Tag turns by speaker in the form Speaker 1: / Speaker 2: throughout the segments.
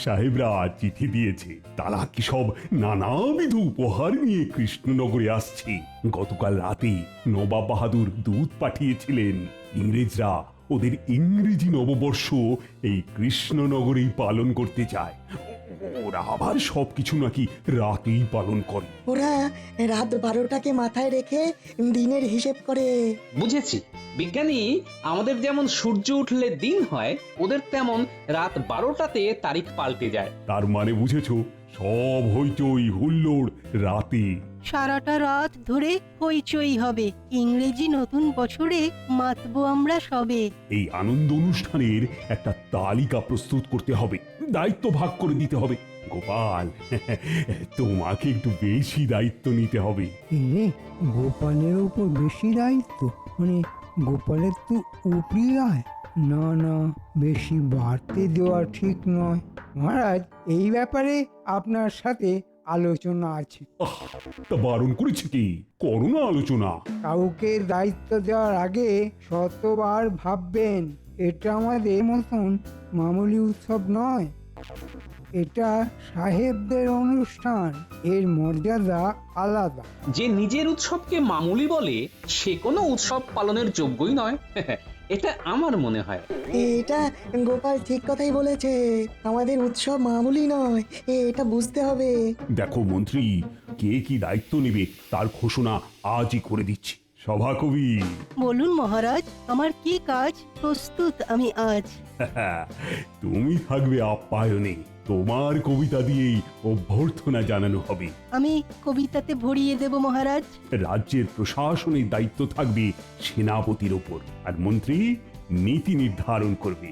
Speaker 1: সাহেবরা চিঠি দিয়েছে, তারা কি সব নানাবিধ উপহার নিয়ে কৃষ্ণনগরে আসছে। গতকাল রাতে নবাব বাহাদুর দূত পাঠিয়েছিলেন। ইংরেজরা ওদের ইংরেজি নববর্ষ এই কৃষ্ণনগরেই পালন করতে চায়। ওরা আবার সবকিছু নাকি রাতেই পালন করে।
Speaker 2: ওরা রাত 12টাকে মাথায় রেখে দিনের হিসেব করে।
Speaker 3: বুঝেছি বিজ্ঞানী, আমাদের যেমন সূর্য উঠলে দিন হয়, ওদের তেমন রাত 12টাতে তারিখ পাল্টে যায়।
Speaker 1: তার মানে বুঝেছো, সব হইচই হুল্লোড় রাতে।
Speaker 4: সারাটা রাত ধরে হইচই হবে, ইংরেজি নতুন বছরে মাতবো আমরা সবে।
Speaker 1: এই আনন্দ অনুষ্ঠানের একটা তালিকা প্রস্তুত করতে হবে, দায়িত্ব ভাগ করে দিতে হবে। গোপাল, তোমাকে একটু বেশি দায়িত্ব নিতে হবে।
Speaker 5: রে, গোপালের উপর বেশি দায়িত্ব? মানে গোপালের তো উপরি আয়। না না, বেশি বাড়তে দেওয়া ঠিক নয় মহারাজ। এই ব্যাপারে আপনার সাথে আলোচনা আছে।
Speaker 1: তা বারণ করেছে কি? করো না আলোচনা।
Speaker 5: কাউকে দায়িত্ব দেওয়ার আগে শতবার ভাববেন। এটা আমাদের মতন মামুলি উৎসব নয়, এটা সাহেবদের অনুষ্ঠান, এর মর্যাদা আলাদা।
Speaker 3: যে নিজের উৎসবকে মামুলি বলে, সে কোনো উৎসব পালনের যোগ্যই নয়। এটা আমার মনে হয়।
Speaker 2: এটা গোপাল ঠিক কথাই বলেছে, আমাদের উৎসব মামুলি নয়, এটা বুঝতে হবে।
Speaker 1: দেখো মন্ত্রী, কে কি দায়িত্ব নেবে তার ঘোষণা আজই করে দিচ্ছি। সভাকবি,
Speaker 4: বলুন মহারাজ, আমার কি কাজ? প্রস্তুত আমি আজ।
Speaker 1: তুমি থাকবে আপ্যায়নে। তোমার কবিতা দিয়েই অভ্যর্থনা জানানো হবে।
Speaker 4: আমি কবিতাতে ভরিয়ে দেব মহারাজ।
Speaker 1: রাজ্যের প্রশাসনের দায়িত্ব থাকবে সেনাপতির ওপর, আর মন্ত্রী নীতি নির্ধারণ করবে।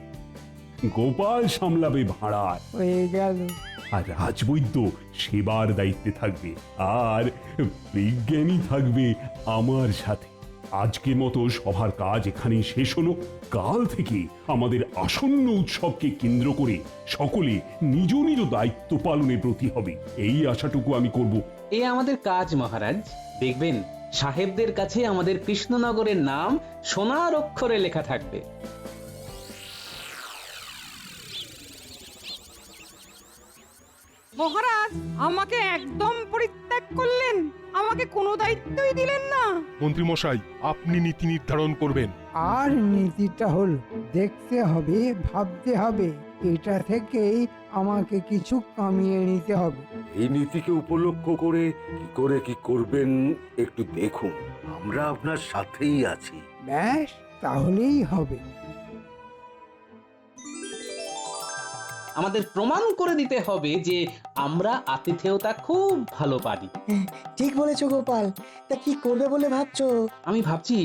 Speaker 1: গোপাল সামলাবে ভাড়ার,
Speaker 5: হয়ে গেল।
Speaker 1: আর রাজবৈদ্য সেবার দায়িত্বে থাকবে, আর বিজ্ঞানী থাকবে আমার সাথে। আজকের মতো সভার কাজ এখানেই শেষ হলো। কাল থেকে আমাদের আসন্ন উৎসবকে কেন্দ্র করে সকলে নিজ নিজ দায়িত্ব পালনে ব্রতী হবে, এই আশাটুকু আমি করব।
Speaker 3: এ আমাদের কাজ মহারাজ। দেখবেন সাহেবদের কাছে আমাদের কৃষ্ণনগরের নাম সোনার অক্ষরে লেখা থাকবে।
Speaker 6: মহারাজ আমাকে একদম পরিত্যাগ করলেন, আমাকে কোনো দায়িত্বই দিলেন না।
Speaker 7: মন্ত্রী মশাই, আপনি নীতি নির্ধারণ করবেন।
Speaker 5: আর নীতিটা হল দেখতে হবে, ভাবতে হবে, এটা থেকেই আমাকে কিছু কামিয়ে নিতে হবে।
Speaker 8: এই নীতিকে উপলক্ষ করে কি করবেন একটু দেখুন, আমরা আপনার সাথেই আছি।
Speaker 5: ব্যাস, তাহলেই হবে।
Speaker 3: আমাদের প্রমাণ করে দিতে হবে যে আমরা আতিথেয়তা খুব ভালো পারি।
Speaker 2: ঠিক বলেছো গোপাল, তা কি করবে বলে ভাবছো?
Speaker 3: আমি ভাবছি,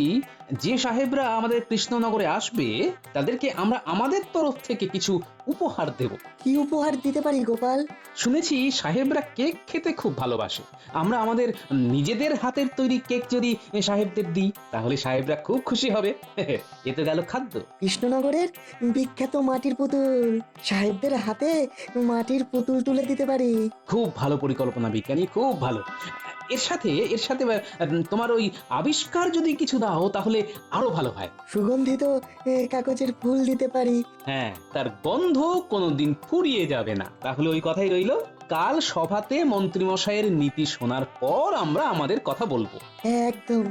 Speaker 3: যে সাহেবরা আমাদের কৃষ্ণনগরে আসবে তাদেরকে আমরা আমাদের তরফ থেকে কিছু উপহার দেব।
Speaker 2: কি উপহার দিতে পারি গোপাল?
Speaker 3: শুনেছি সাহেবরা কেক খেতে খুব ভালোবাসে। আমরা আমাদের নিজেদের হাতের তৈরি কেক যদি সাহেবদের দিই, তাহলে সাহেবরা খুব খুশি হবে। এ তো গেল খাদ্য।
Speaker 2: কৃষ্ণনগরের বিখ্যাত মাটির পুতুল, সাহেবদের হাতে মাটির পুতুল তুলে দিতে পারি।
Speaker 3: খুব ভালো পরিকল্পনা বিজ্ঞানী, খুব ভালো। এর সাথে তোমার ওই আবিষ্কার যদি কিছু দাও তাহলে আরো ভালো হয়।
Speaker 2: সুগন্ধিত কাগজের ফুল দিতে পারি।
Speaker 3: হ্যাঁ, তার গন্ধ কোনোদিন ফুরিয়ে যাবে না। তাহলে ওই কথাই রইল, কাল সভাতে মন্ত্রীমশাইয়ের নীতি শোনার পর আমরা আমাদের কথা বলবো।
Speaker 2: একদম।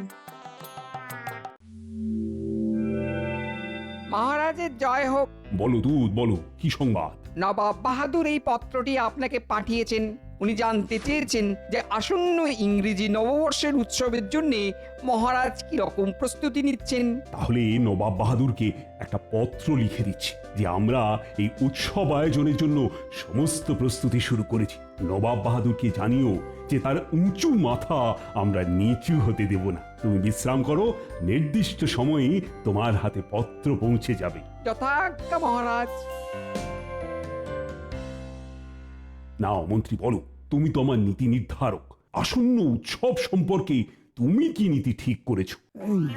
Speaker 6: মহারাজের জয় হোক।
Speaker 1: বলো দূত, বলো কি সংবাদ?
Speaker 6: নবাব বাহাদুর এই পত্রটি আপনাকে পাঠিয়েছেন। উনি জানতে চেয়েছেন যে আসন্ন ইংরেজি নববর্ষের উৎসবের জন্য মহারাজ কি রকম প্রস্তুতি নিচ্ছেন।
Speaker 1: তাহলে নবাব বাহাদুরকে একটা পত্র লিখে দিচ্ছি যে আমরা এই উৎসব আয়োজনের জন্য সমস্ত প্রস্তুতি শুরু করেছি। নবাব বাহাদুরকে জানিও যে তার উঁচু মাথা আমরা নিচু হতে দেব না। তুমি বিশ্রাম করো, নির্দিষ্ট সময়ে তোমার হাতে পত্র পৌঁছে যাবে।
Speaker 6: যথাজ্ঞা মহারাজ।
Speaker 1: নাও মন্ত্রী, বলো, তুমি তো আমার নীতি নির্ধারক। আসন্ন উৎসব সম্পর্কে তুমি কি নীতি ঠিক করেছো?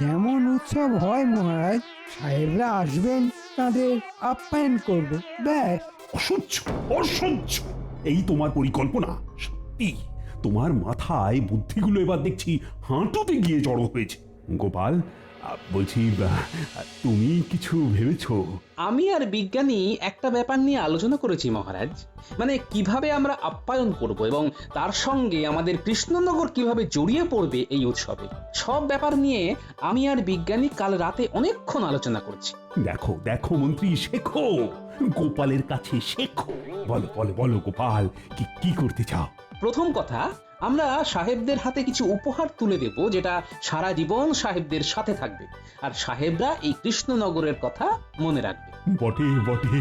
Speaker 5: যেমন উৎসব হয় মহারাজ, সাহেবরা আসবেন, তাদের আপ্যায়ন করব, ব্যাস।
Speaker 1: অসহ্য, অসহ্য! এই তোমার পরিকল্পনা? সত্যি তোমার মাথায় বুদ্ধিগুলো এবার দেখছি হাঁটুতে গিয়ে জড়ো হয়েছে। গোপাল, বলছি তুমি কিছু ভেবেছো?
Speaker 3: আমি আর বিজ্ঞানী একটা ব্যাপার নিয়ে আলোচনা করেছি মহারাজ, মানে কিভাবে আমরা আপ্যায়ন করব এবং তার সঙ্গে আমাদের কৃষ্ণনগর কিভাবে জড়িয়ে পড়বে এই উৎসবে, সব ব্যাপার নিয়ে আমি আর বিজ্ঞানী কাল রাতে অনেকক্ষণ আলোচনা করেছি।
Speaker 1: দেখো দেখো মন্ত্রী, শেখো, গোপালের কাছে শেখো। বলো বলো বলো গোপাল, কি কি করতে চাও?
Speaker 3: প্রথম কথা, আমরা সাহেবদের হাতে কিছু উপহার তুলে দেব যেটা সারা জীবন সাহেবদের সাথে থাকবে, আর সাহেবরা এই কৃষ্ণনগরের কথা মনে রাখবে।
Speaker 1: বটে বটে,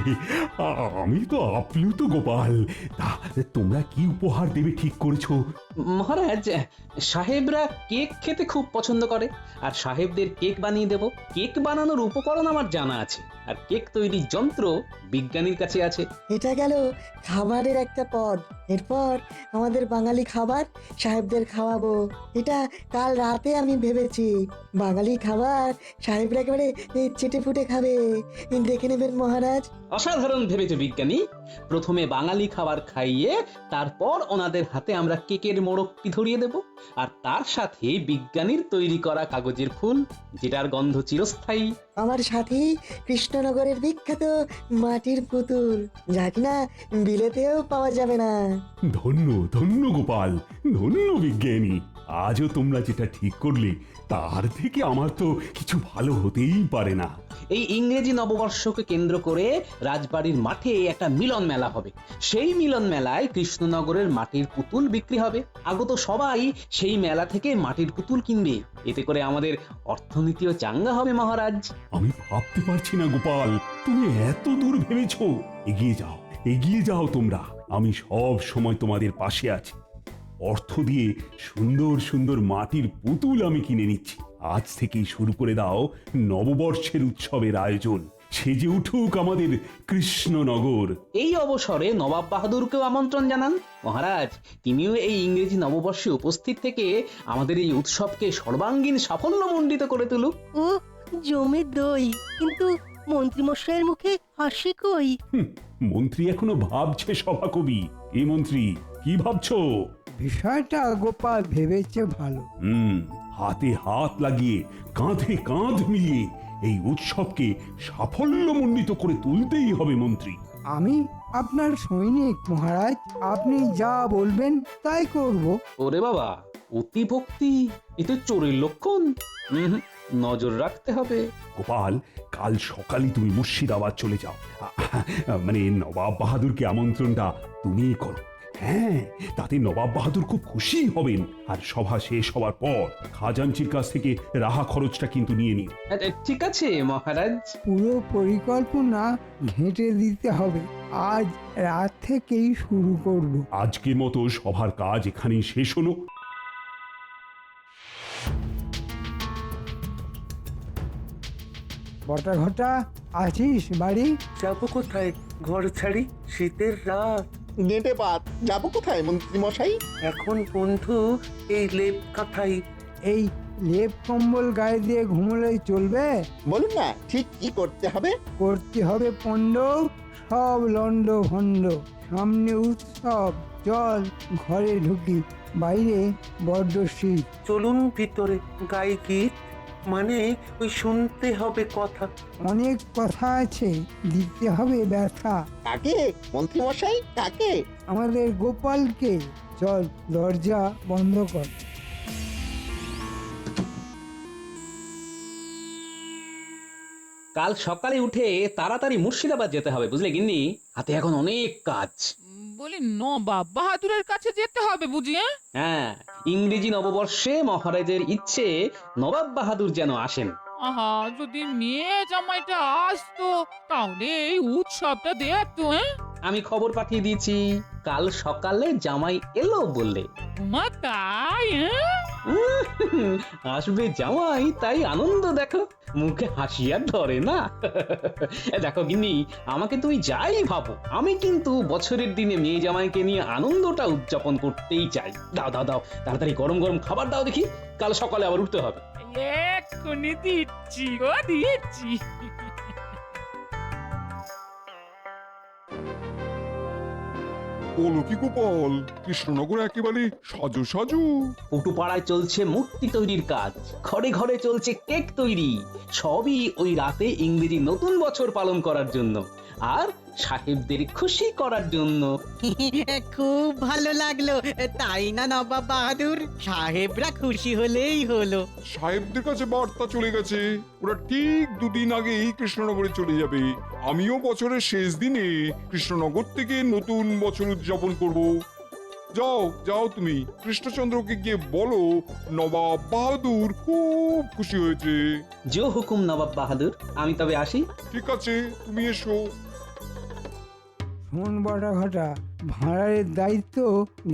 Speaker 1: আমি তো আপ্লুত গোপাল। তা তোমরা কি উপহার দেবে ঠিক করেছো?
Speaker 3: মহারাজ, সাহেবরা কেক খেতে খুব পছন্দ করে, আর সাহেবদের কেক বানিয়ে দেব। কেক বানানোর উপকরণ আমার জানা আছে, আর কেক তৈরির যন্ত্র বিজ্ঞানীর কাছে আছে।
Speaker 2: এটা গেল খাবারের একটা পদ। এরপর আমাদের বাঙালি খাবার সাহেবদের খাওয়াবো। এটা কাল রাতে আমি ভেবেছি। বাঙালি খাবার সাহেবরা একেবারে চেটে ফুটে খাবে, দেখে নেবেন মহারাজ।
Speaker 3: অসাধারণ ভেবেছে বিজ্ঞানী। প্রথমে বাঙালি খাবার খাইয়ে তারপর ওনাদের হাতে আমরা কেকের মোড়কটি ধরিয়ে দেব, আর তার সাথে বিজ্ঞানীর তৈরি করা কাগজের ফুল, যেটার গন্ধ চিরস্থায়ী।
Speaker 2: আমার সাথে কৃষ্ণনগরের বিখ্যাত মাটির পুতুল, যা কিনা বিলেতেও পাওয়া যাবে না।
Speaker 1: ধন্য ধন্য গোপাল, ধন্য বিজ্ঞানী। আজও তোমরা যেটা ঠিক করলে তার থেকে আমার তো কিছু ভালো হতেই পারে না।
Speaker 3: এই ইংরেজি নববর্ষকে কেন্দ্র করে রাজবাড়ির মাঠে একটা মিলন মেলা হবে। সেই মিলন মেলায় কৃষ্ণনগরের মাটির পুতুল বিক্রি হবে। আগত সবাই সেই মেলা থেকে মাটির পুতুল কিনবে। এতে করে আমাদের অর্থনীতিও চাঙ্গা হবে মহারাজ।
Speaker 1: আমি ভাবতে পারছি না গোপাল, তুমি এত দূর ভেবেছো। এগিয়ে যাও তোমরা। আমি সব সময় তোমাদের পাশে আছি। অর্থ দিয়ে সুন্দর সুন্দর মাটির পুতুল আমি কিনে নিচ্ছি। আজ থেকেই শুরু করে দাও নববর্ষের উৎসবের আয়োজন। সেজে উঠুক আমাদের কৃষ্ণনগর।
Speaker 3: এই অবসরে নবাব বাহাদুরকেও আমন্ত্রণ জানান মহারাজ। তিনিও এই ইংরেজি নববর্ষে উপস্থিত থেকে আমাদের এই উৎসবকে সর্বাঙ্গীন সাফল্যমণ্ডিত করে তুলুক।
Speaker 4: ও জমে দই, কিন্তু মন্ত্রীমশাইয়ের মুখে হাসি কই?
Speaker 1: মন্ত্রী এখনো ভাবছে সভাকবি। এ মন্ত্রী, কি ভাবছো?
Speaker 5: বিষয়টা গোপাল ভেবেছে ভালো।
Speaker 1: হাতে হাত লাগিয়ে কাঁধে কাঁধ মিলিয়ে এই উৎসবকে সাফল্যমণ্ডিত করে তুলতেই হবে মন্ত্রী।
Speaker 5: আমি আপনার সৈনিক মহারাজ, আপনি যা বলবেন তাই করব।
Speaker 3: ওরে বাবা, অতি ভক্তি এ তো চোরের লক্ষণ। নজর রাখতে হবে।
Speaker 1: গোপাল, কাল সকালে তুমি মুর্শিদাবাদ চলে যাও। মানে নবাব বাহাদুরকে আমন্ত্রণটা তুমিই করো। হ্যাঁ, তাতে নবাব বাহাদুর খুব খুশি হবেন। আর সভা শেষ হওয়ার পর খাজাঞ্চির কাছ থেকে রাহা খরচটা কিন্তু নিয়ে নিও।
Speaker 3: ঠিক আছে মহারাজ।
Speaker 5: পুরো পরিকল্পনা ঘেঁটে দিতে হবে। আজ রাত থেকেই শুরু করব।
Speaker 1: আজকের মতো সভার কাজ এখানেই শেষ হলো।
Speaker 5: বটা ঘটা আছিস বাড়ি?
Speaker 8: যাবো কোথায় ঘর ছাড়ি, শীতের রাত।
Speaker 9: নেটে বাদ যাবো কোথায় মন্ত্রী মশাই?
Speaker 8: এখন বন্ধু এই লেপ কাঁথাই।
Speaker 5: এই লেপ কম্বল গায়ে দিয়ে ঘুমোলে চলবে?
Speaker 9: বলুন না ঠিক কি করতে হবে?
Speaker 5: করতে হবে পণ্ড, সব লন্ড ভণ্ড। সামনে উৎসব, চল ঘরে ঢুকি। বাইরে বড্ড শীত।
Speaker 8: চলুন ভিতরে, গাই গীত, মানে ওই শুনতে হবে কথা।
Speaker 5: অনেক কথা আছে, দিতে হবে ব্যথা।
Speaker 9: কাকে মন্ত্রী মশাই, কাকে?
Speaker 5: আমাদের গোপালকে। চল দরজা বন্ধ কর।
Speaker 3: কাল সকালে উঠে তাড়াতাড়ি মুর্শিদাবাদ যেতে হবে, বুঝলে গিন্নি? হাতে এখন অনেক কাজ।
Speaker 10: বলি নবাব বাহাদুরের কাছে যেতে হবে বুঝি?
Speaker 3: হ্যাঁ, ইংরেজি নববর্ষে মহারাজের ইচ্ছে নবাব বাহাদুর যেন আসেন।
Speaker 10: আহা, যদি মেয়ে জামাইটা আসতো তাহলে এই উৎসবটা দেখতো।
Speaker 3: আমি খবর পাঠিয়ে দিয়েছি, কাল সকালে জামাই এলো বললে।
Speaker 10: মা তাই?
Speaker 3: আসবে জামাই, তাই আনন্দ দেখো, মুখে হাসি আর ধরে না। দেখো গিন্নি, আমাকে তুমি যাই ভাবো, আমি কিন্তু বছরের দিনে মেয়ে জামাইকে নিয়ে আনন্দটা উদযাপন করতেই চাই। দাও দাও দাও, তাড়াতাড়ি গরম গরম খাবার দাও দেখি, কাল সকালে আবার উঠতে হবে।
Speaker 10: এক্ষুনি দিচ্ছি গো, দিচ্ছি।
Speaker 11: বলো কি গোপাল, কৃষ্ণনগর একেবারে সাজো সাজো।
Speaker 3: পটুপাড়ায় চলছে মূর্তি তৈরির কাজ, ঘরে ঘরে চলছে কেক তৈরি, সবই ওই রাতে ইংরেজি নতুন বছর পালন করার জন্য আর সাহেবদের খুশি করার জন্য।
Speaker 12: খুব ভালো লাগলো, তাই না নবাব বাহাদুর? সাহেবরা খুশি হলেই হলো।
Speaker 11: সাহেবদের কাছে বার্তা চলে গেছে, ওরা ঠিক দুদিন আগেই কৃষ্ণনগরে চলে যাবে। আমিও বছরের শেষ দিনে কৃষ্ণনগর থেকে নতুন বছর উদযাপন করব। যাও যাও, তুমি কৃষ্ণচন্দ্রকে গিয়ে বলো নবাব বাহাদুর খুব খুশি হয়েছে।
Speaker 3: জো হুকুম নবাব বাহাদুর, আমি তবে আসি।
Speaker 11: ঠিক আছে, তুমি এসো।
Speaker 5: শোন বড় ঘটা, ভাঁড়ারের দায়িত্ব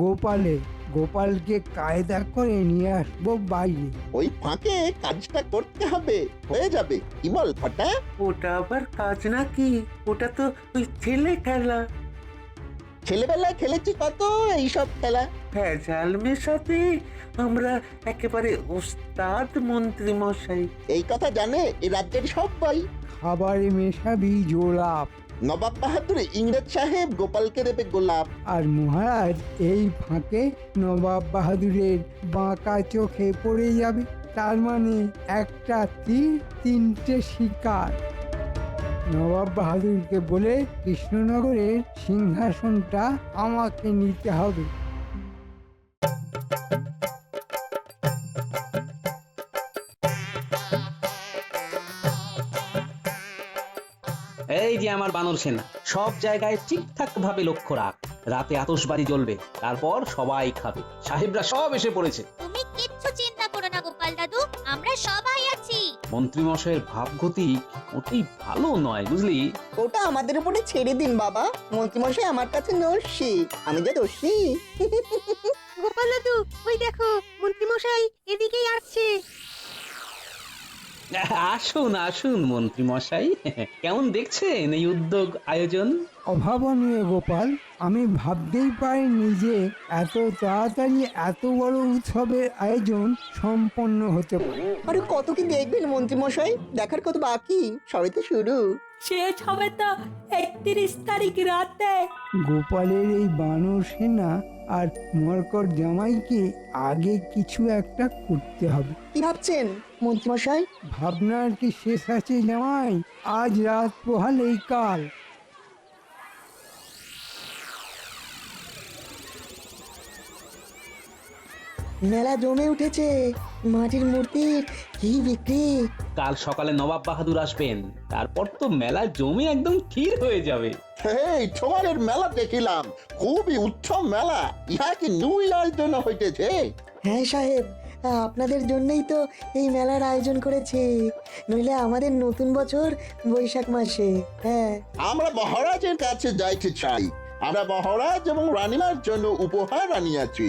Speaker 5: গোপালের। গোপালকে কায়দা করে নিয়ে আসবো বাইরে।
Speaker 9: ওই ফাঁকে কাজটা করতে হবে, হয়ে যাবে। কি বল ফাটা?
Speaker 8: ওটা আবার কাজ নাকি? ওটা তো ওই ছেলে খেলা।
Speaker 9: ছেলেবেলায় খেলেছি কত এইসব খেলা।
Speaker 8: ভেজাল মেশাতে আমরা একেবারে ওস্তাদ মন্ত্রী মশাই।
Speaker 9: এই কথা জানে এ রাজ্যের সবাই।
Speaker 5: খাবারে মেশাবি জোলাপ,
Speaker 9: নবাব বাহাদুর ইংরেজ সাহেব গোপালকে দেবে গোলাপ।
Speaker 5: আর মহারাজ এই ফাঁকে নবাব বাহাদুরের বাঁকা চোখে পড়ে যাবে। তার মানে একটা তীর, তিনটে শিকার। নবাব বাহাদুরকে বলে কৃষ্ণনগরের সিংহাসনটা আমাকে নিতে হবে।
Speaker 3: এই যে আমার বানর সেনা, সব জায়গায় ঠিকঠাক ভাবে লক্ষ্য রাখ। রাতে আতশবাজি জ্বলবে, তারপর সবাই খাবে। সাহেবরা সব এসে পড়েছে।
Speaker 13: তুমি কিচ্ছু চিন্তা করো না গোপাল দাদু, আমরা সবাই আছি।
Speaker 3: মন্ত্রী মশাইয়ের ভাবগতি মোটেই ভালো নয়, বুঝলি?
Speaker 2: ওটা আমাদের উপরে ছেড়ে দিন বাবা। মন্ত্রীমশাই আমার কাছে নস্যি, আমি যে দোষী।
Speaker 4: গোপাল দাদু, ওই দেখো মন্ত্রী মশাই এদিকেই আসছে।
Speaker 3: আসুন আসুন মন্ত্রী মশাই, কেমন দেখছেন এই উদ্যোগ আয়োজন?
Speaker 5: অভাবনীয় গোপাল, আমি ভাবতেই পারিনি যে এত তাড়াতাড়ি এত বড় উৎসবের আয়োজন সম্পন্ন হতে পারে।
Speaker 2: আরে কত কি দেখবেন মন্ত্রীমশাই, দেখার কত বাকি, সবে তো শুরু।
Speaker 12: শেষ হবে তো 31 তারিখ রাতে।
Speaker 5: গোপালের এই বানর সেনা আর মরকট জামাইকে আগে কিছু একটা করতে হবে।
Speaker 2: কি ভাবছেন মন্ত্রীমশাই?
Speaker 5: ভাবনার কি শেষ আছে জামাই? আজ রাত পোহালেই কাল।
Speaker 2: মেলা জমে উঠেছে, মাটির মূর্তির কি বিক্রি!
Speaker 3: কাল সকালে নবাব বাহাদুর আসবেন, তারপর তো মেলা জমে একদম ক্ষীর হয়ে যাবে।
Speaker 9: এই ছোয়ারের মেলা দেখিলাম, খুবই উৎসব মেলা। ইহা কি নুইলার জন্য হইতেছে?
Speaker 2: হ্যাঁ সাহেব, আপনাদের জন্যই তো এই মেলার আয়োজন করেছি, নইলে আমাদের নতুন বছর বৈশাখ মাসে। হ্যাঁ,
Speaker 9: আমরা মহারাজের কাছে যাইতে চাই। আমরা মহারাজ এবং রানীমার জন্য উপহার আনিয়াছি।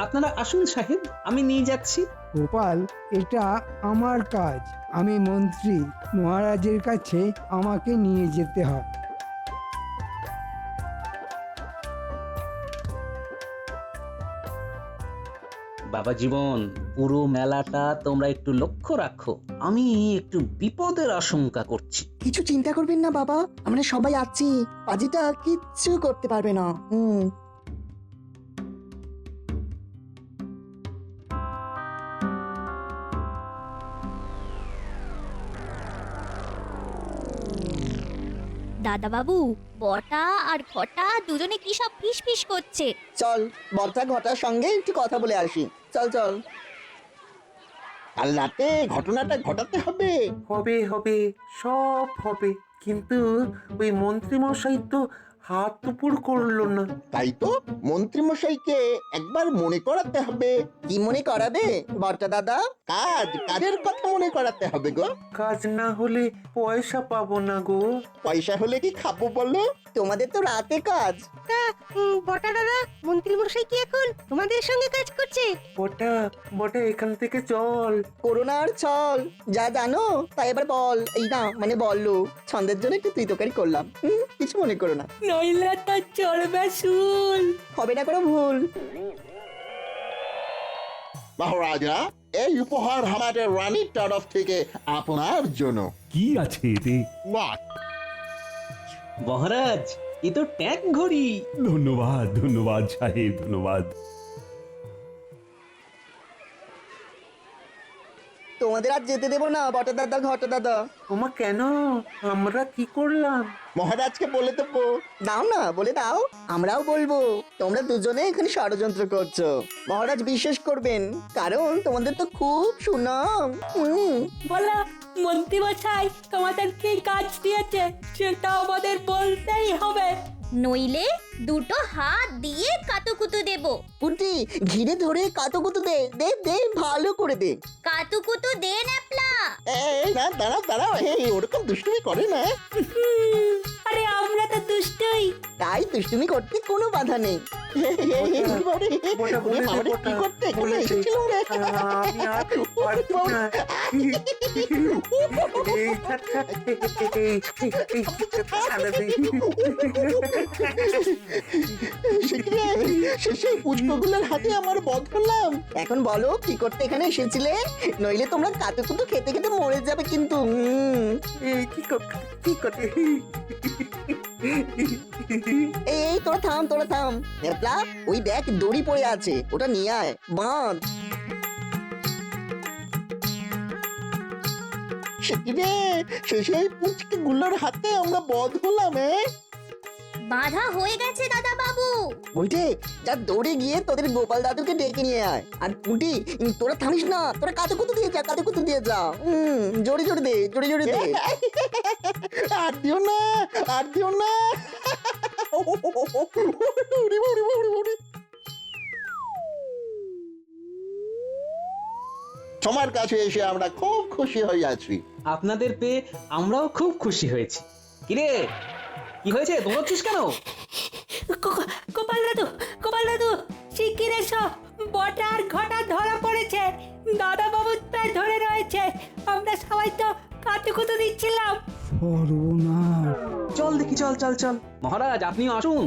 Speaker 3: আপনারা আসুন সাহেব, আমি নিয়ে যাচ্ছি।
Speaker 5: গোপাল, এটা আমার কাজ। আমি মন্ত্রী, মহারাজের কাছে আমাকে নিয়ে যেতে হয়।
Speaker 3: বাবা জীবন, পুরো মেলাটা তোমরা একটু লক্ষ্য রাখো, আমি একটু বিপদের আশঙ্কা করছি।
Speaker 2: কিছু চিন্তা করবেন না বাবা, আমরা সবাই আছি। পাজিটা কিচ্ছু করতে পারবে না।
Speaker 13: দাদা বাবু, বটা আর ঘটা দুজনে কি সব ফিস ফিস করছে।
Speaker 2: চল বটা ঘটার সঙ্গে একটু কথা বলে আসি। চল চল।
Speaker 9: কাল রাতে ঘটনাটা ঘটাতে হবে।
Speaker 8: হবে হবে, সব হবে, কিন্তু ওই মন্ত্রী মশাই তো হাত উপর করলো না।
Speaker 9: তাই তো মন্ত্রীমশাইকে একবার মনে করাতে হবে।
Speaker 2: কি মনে করাবে বটা দাদা?
Speaker 9: কাজের কথা মনে করাতে হবে গো।
Speaker 8: কাজ না হলে পয়সা পাবো না গো।
Speaker 9: পয়সা হলে কি খাবো বলো?
Speaker 2: তোমাদের তো রাতে কাজ।
Speaker 4: বটা দাদা, মন্ত্রী মশাই কি এখন তোমাদের সঙ্গে কাজ করছে?
Speaker 8: বটা বটা, এখান থেকে চল।
Speaker 2: করোনা আর চল, যা জানো তাই এবার বল। এই না মানে বললো, ছন্দের জন্য একটু তুই তরকারি করলাম। কিছু মনে করো না,
Speaker 12: নইলে তো চলবে শুল।
Speaker 2: হবে না কোনো ভুল।
Speaker 9: মহারাজা, এই উপহার আমাদের রানীর তরফ থেকে আপনার জন্য।
Speaker 1: কি আছে এতে?
Speaker 3: মহারাজ, এ তো ট্যাঙ্ক ঘড়ি।
Speaker 1: ধন্যবাদ ধন্যবাদ সাহেব, ধন্যবাদ।
Speaker 2: তোমাদের আর যেতে দেবো না বটা দাদা ঘটা দাদা।
Speaker 8: ওমা কেন? আমরা কি করলাম?
Speaker 2: মহারাজকে বলে দেবো। দাও না, বলে দাও। আমরাও বলবো তোমরা দুজনে এখানে ষড়যন্ত্র করছো। মহারাজ বিশ্বাস করবেন, কারণ তোমাদের তো খুব সুনাম।
Speaker 4: বলা মন্ত্রী মশাই তোমাদের কি কাজ দিয়েছে সেটা আমাদের বলতেই হবে।
Speaker 13: নইলে দুটো হাত দিয়ে কাতুকুতু দেব।
Speaker 2: পুটি ঘিরে ধরে কাতুকুতু দে দে দে, ভালো করে দে।
Speaker 13: কাতুকুতু দে ন্যাপলা।
Speaker 9: এই না, দাঁড়াও দাঁড়াও, এই ওরকম দুষ্টুমি করে না।
Speaker 4: আরে আমরা তো দুষ্টই।
Speaker 2: তাই দুষ্টুমি করতে কোনো বাধা নেই। কি করতে এখানে এসেছিল রে? শেষে পুষ্পগুলোর হাতে আমার বধ করলাম। এখন বলো কি করতে এখানে এসেছিলে? নইলে তোমরা কাতুকুতু খেতে খেতে মরে যাবে কিন্তু। এই তোরা থাম, তোরা থাম। নেপলা, ওই দেখ দড়ি পড়ে আছে, ওটা নিয়ে আয়, বাঁধ। শেষে পুচকে গুলোর হাতে আমরা বধ হলাম।
Speaker 13: বাধা হয়ে গেছে দাদা বাবু।
Speaker 2: বলছে যা দৌড়ে গিয়ে তোদের গোপাল দাদুকে ডেকে নিয়ে আয়। আর পুটি তোরা থামিস না, তোরা কাতুকুতু দিয়ে যা, কাতুকুতু দিয়ে যা। জোরে জোরে দে, জোরে জোরে দে। আর দিও না, আর দিও না।
Speaker 9: তোমার কাছে এসে আমরা খুব খুশি হয়ে আছি।
Speaker 3: আপনাদের পেয়ে আমরাও খুব খুশি হয়েছি। কিরে, কি হয়েছে, দৌড়চ্ছিস কেন?
Speaker 4: গোপাল দাদু শিগগির এসো, বটা আর ঘটা ধরা পড়েছে। দাদা বাবু প্রায় ধরে রয়েছে। আমরা সবাই তো কাতুকুতু দিচ্ছিলাম।
Speaker 5: সর্বনাশ!
Speaker 3: চল দেখি, চল চল চল। মহারাজ আপনিও আসুন।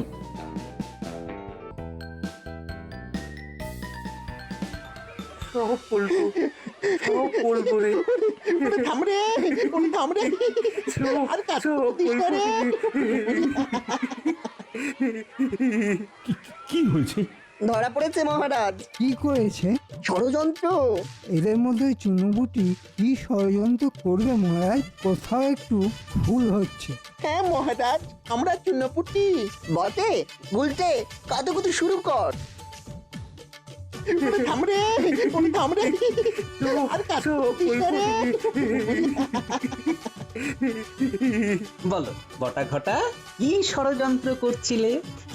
Speaker 1: কি হয়েছে?
Speaker 2: ধরা পড়েছে মহারাজ।
Speaker 5: কি করেছে?
Speaker 2: ষড়যন্ত্র।
Speaker 5: এদের মধ্যে চুনুবুটি কি ষড়যন্ত্র করবে মহারাজ? কোথাও একটু ভুল হচ্ছে।
Speaker 2: হ্যাঁ মহারাজ, আমরা চুনপুটি। বটে গুলটে, কাতুকুতু শুরু কর।
Speaker 3: বলো বটা ঘটা, কি ষড়যন্ত্র করছিলে?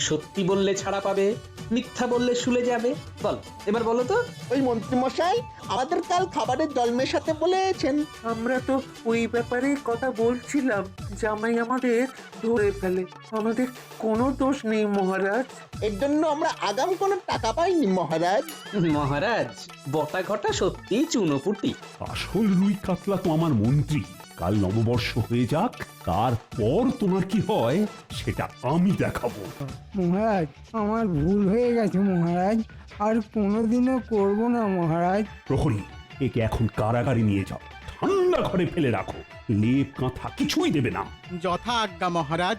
Speaker 3: সত্যি বললে ছাড়া পাবে, মিথ্যা বললে শুলে যাবে। বলো, এবার বলো তো।
Speaker 2: ওই মন্ত্রী মশাই আমাদের কাল খাবারের জল মেশাতে বলেছেন।
Speaker 8: আমরা তো ওই ব্যাপারে কথা বলছিলাম। জামাই আমাদের ধরে ফেলে। আমাদের কোনো দোষ নেই মহারাজ।
Speaker 2: এর জন্য আমরা আগাম কোনো টাকা পাইনি মহারাজ।
Speaker 3: মহারাজ, বটা ঘটা সত্যি চুনোপুটি।
Speaker 1: আসল রুই কাতলা তো আমার মন্ত্রী। কাল নববর্ষ হয়ে যাক, তারপর তোমার কি হয় সেটা আমি দেখাবো।
Speaker 5: মহারাজ আমার ভুল হয়ে গেছে মহারাজ, আর কোনোদিনও করবো না মহারাজ।
Speaker 1: প্রহরী, একে এখন কারাগারে নিয়ে যাও, ঠান্ডা ঘরে ফেলে রাখো, লেপ কাঁথা কিছুই দেবে না।
Speaker 12: যথা আজ্ঞা মহারাজ।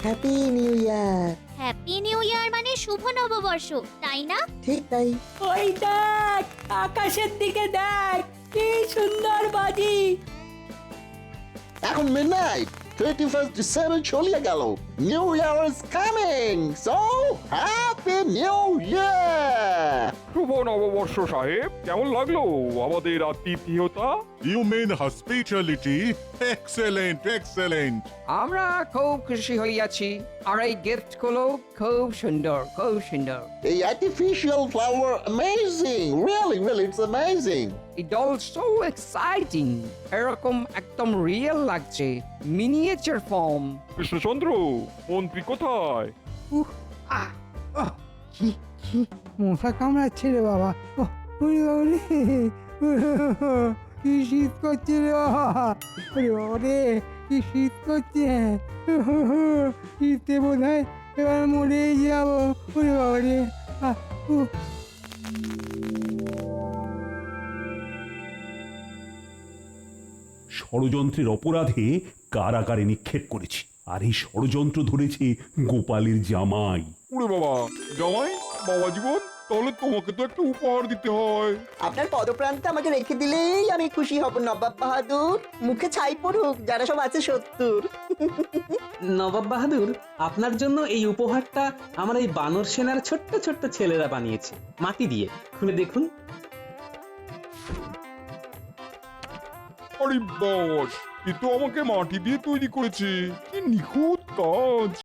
Speaker 2: Happy new year.
Speaker 13: Happy new year মানে শুভ নববর্ষ, তাই না?
Speaker 2: ঠিক তাই।
Speaker 4: ওই দেখ, আকাশের দিকে দেখ, কি সুন্দর বাজি।
Speaker 9: এখন মিডনাইট, 31st December চলে গেল। New year is coming, so happy new year.
Speaker 11: শুভ নববর্ষ সাহেব, কেমন লাগলো আমাদের আতিথেয়তা?
Speaker 7: Human hospitality excellent excellent.
Speaker 6: আমরা খুব খুশি হইয়াছি, আর এই গিফটগুলো খুব সুন্দর, খুব সুন্দর।
Speaker 9: এই artificial flower amazing, really it's amazing.
Speaker 6: It also exciting, এরকম একদম রিয়েল লাগছে, মিনিয়েচার ফর্ম।
Speaker 11: কৃষ্ণচন্দ্র, মন্ত্রী কোথায়?
Speaker 5: আহ আহ, কি কি মশা কামড়াচ্ছে রে বাবা, ওরে বাবা রে, কি শীত করছে রে বাবা, ওরে বাবা রে, কি শীত করছে, শীতে বোধ হয় এবার মরেই যাবো, ওরে বাবা রে।
Speaker 1: ষড়যন্ত্রের অপরাধে কারাগারে নিক্ষেপ করেছি, আর এই ষড়যন্ত্র ধরেছে গোপালের জামাই।
Speaker 11: ওরে বাবা, জামাই, বাবা জীবন, তাহলে তোমাকে তো একটা উপহার দিতে হয়।
Speaker 2: আপনার পদপ্রান্তে আমাকে রেখে দিলেই আমি খুশি হব নবাব বাহাদুর। মুখে ছাই পড়ুক যারা সব আছে সত্তর।
Speaker 3: নবাব বাহাদুর, আপনার জন্য এই উপহারটা আমার এই বানর সেনার ছোট্ট ছোট্ট ছেলেরা বানিয়েছে মাটি দিয়ে। খুলে দেখুন।
Speaker 11: আরে বাস, এ তো আমাকে মাটি দিয়ে তৈরি করেছে, কি নিখুঁত কাজ।